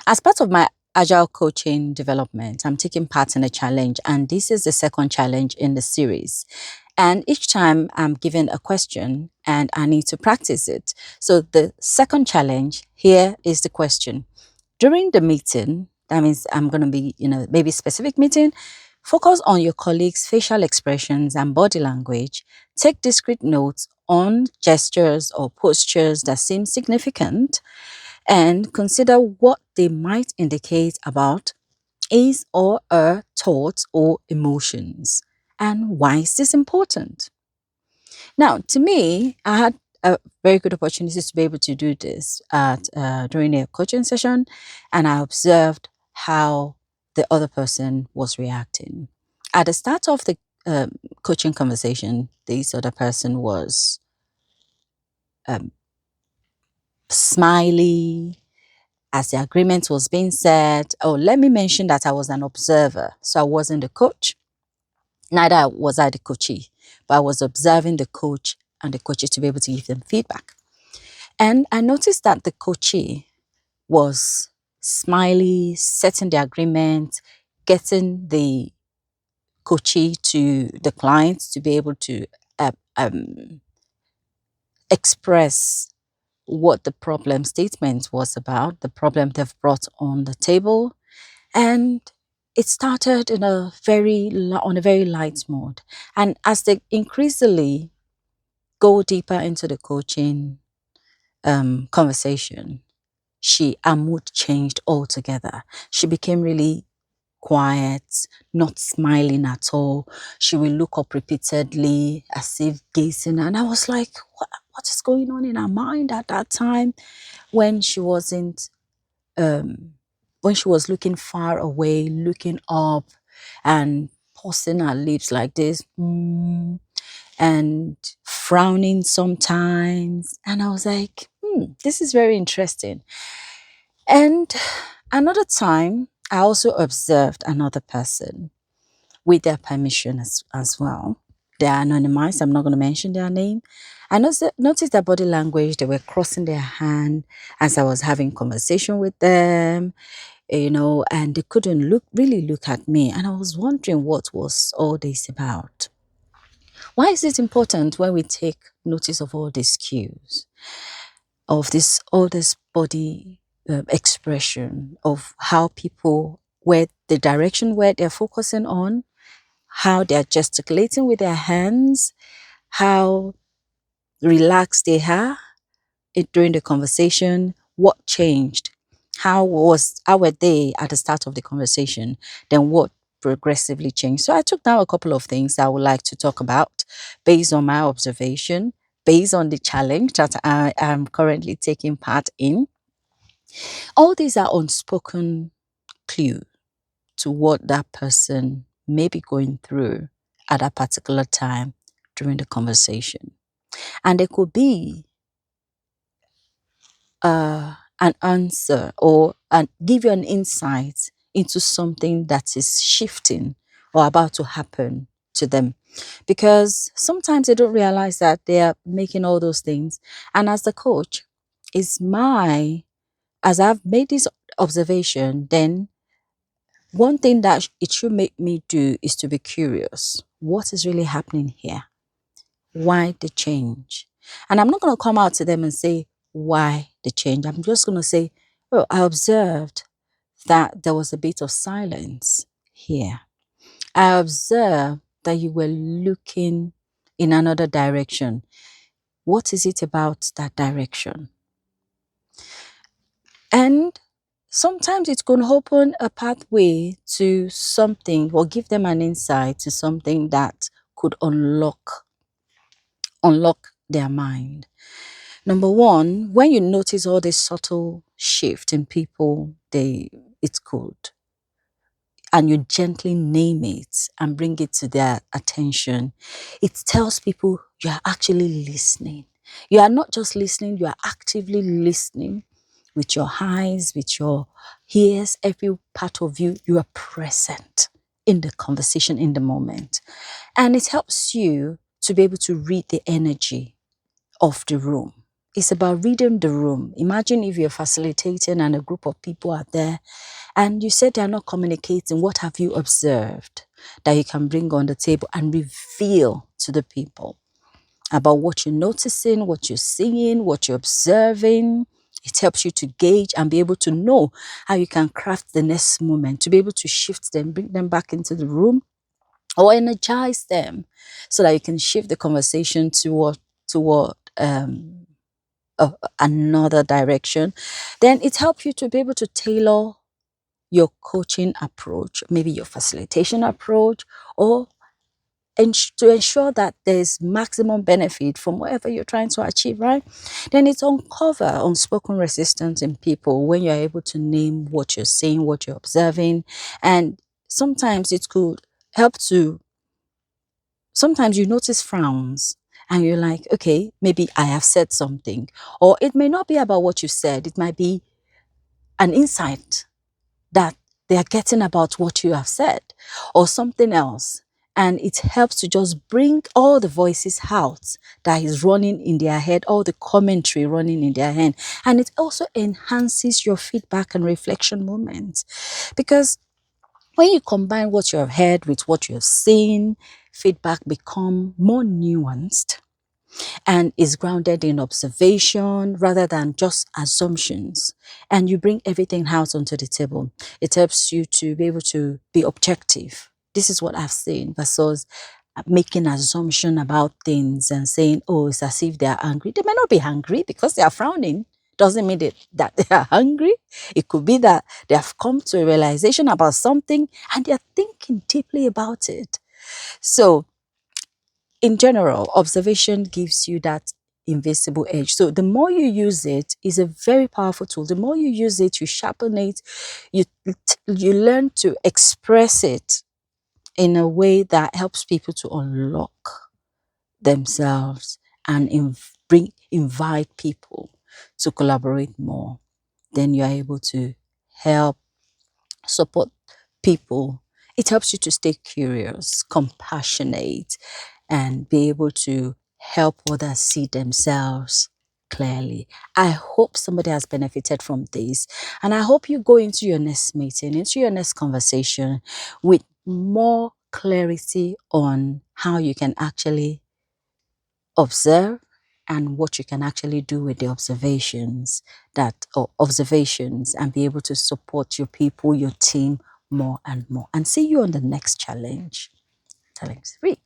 As part of my agile coaching development, I'm taking part in a challenge, and this is the second challenge in the series. And each time I'm given a question and I need to practice it. So the second challenge, here is the question. During the meeting, that means I'm going to be in a maybe specific meeting, focus on your colleagues' facial expressions and body language. Take discrete notes on gestures or postures that seem significant and consider what they might indicate about his or her thoughts or emotions. And why is this important? Now, to me, I had a very good opportunity to be able to do this during a coaching session, and I observed how the other person was reacting. At the start of the coaching conversation, this other person was um, smiley, as the agreement was being said. Oh, let me mention that I was an observer. So I wasn't the coach, neither was I the coachee, but I was observing the coach and the coaches to be able to give them feedback. And I noticed that the coachee was smiley, setting the agreement, getting the coachee to the client to be able to uh, um, express what the problem statement was about, the problem they've brought on the table. And it started in on a very light mode. And as they increasingly go deeper into the coaching conversation, her mood changed altogether. She became really quiet, not smiling at all. She will look up repeatedly as if gazing. And I was like, what is going on in her mind at that time when she wasn't when she was looking far away, looking up and pursing her lips like this, and frowning sometimes. And I was like, this is very interesting. And another time, I also observed another person with their permission as well. They are anonymized. I'm not going to mention their name. I noticed their body language. They were crossing their hand as I was having conversation with them, and they couldn't really look at me. And I was wondering what was all this about. Why is it important when we take notice of all these cues, of all this body expression, of how people, where the direction where they're focusing on, how they're gesticulating with their hands, how relaxed they are during the conversation, what changed, how were they at the start of the conversation, then what progressively changed. So I took down a couple of things I would like to talk about based on my observation, based on the challenge that I am currently taking part in. All these are unspoken clue to what that person may be going through at a particular time during the conversation. And it could be an answer or give you an insight into something that is shifting or about to happen to them. Because sometimes they don't realize that they are making all those things. And as the coach, as I've made this observation, then one thing that it should make me do is to be curious. What is really happening here? Why the change? And I'm not going to come out to them and say, why the change? I'm just going to say, oh, I observed that there was a bit of silence here. I observed that you were looking in another direction. What is it about that direction? And sometimes it's going to open a pathway to something or give them an insight to something that could unlock their mind. Number one, when you notice all this subtle shift in people, it's good. And you gently name it and bring it to their attention. It tells people you are actually listening. You are not just listening, you are actively listening with your eyes, with your ears, every part of you. You are present in the conversation, in the moment. And it helps you to be able to read the energy of the room. It's about reading the room. Imagine if you're facilitating and a group of people are there and you said they're not communicating. What have you observed that you can bring on the table and reveal to the people about what you're noticing, what you're seeing, what you're observing? It helps you to gauge and be able to know how you can craft the next moment, to be able to shift them, bring them back into the room, or energize them so that you can shift the conversation toward another direction. Then it helps you to be able to tailor your coaching approach, maybe your facilitation approach, or to ensure that there's maximum benefit from whatever you're trying to achieve, right? Then it's uncover unspoken resistance in people when you're able to name what you're saying, what you're observing. And sometimes it could help to, sometimes you notice frowns and you're like, okay, maybe I have said something. Or it may not be about what you said, it might be an insight that they are getting about what you have said or something else. And it helps to just bring all the voices out that is running in their head, all the commentary running in their head. And it also enhances your feedback and reflection moments. Because when you combine what you have heard with what you have seen, feedback become more nuanced and is grounded in observation rather than just assumptions. And you bring everything out onto the table. It helps you to be able to be objective. This is what I've seen versus making assumption about things and saying, oh, it's as if they are angry. They may not be angry because they are frowning. Doesn't mean that they are hungry. It could be that they have come to a realization about something and they are thinking deeply about it. So in general, observation gives you that invisible edge. So the more you use it, is a very powerful tool. The more you use it, you sharpen it, you you learn to express it in a way that helps people to unlock themselves and invite people to collaborate more. Then you are able to help support people. It helps you to stay curious, compassionate, and be able to help others see themselves clearly. I hope somebody has benefited from this. And I hope you go into your next meeting, into your next conversation with more clarity on how you can actually observe and what you can actually do with the observations and be able to support your people, your team more and more. And see you on the next challenge. Challenge 3.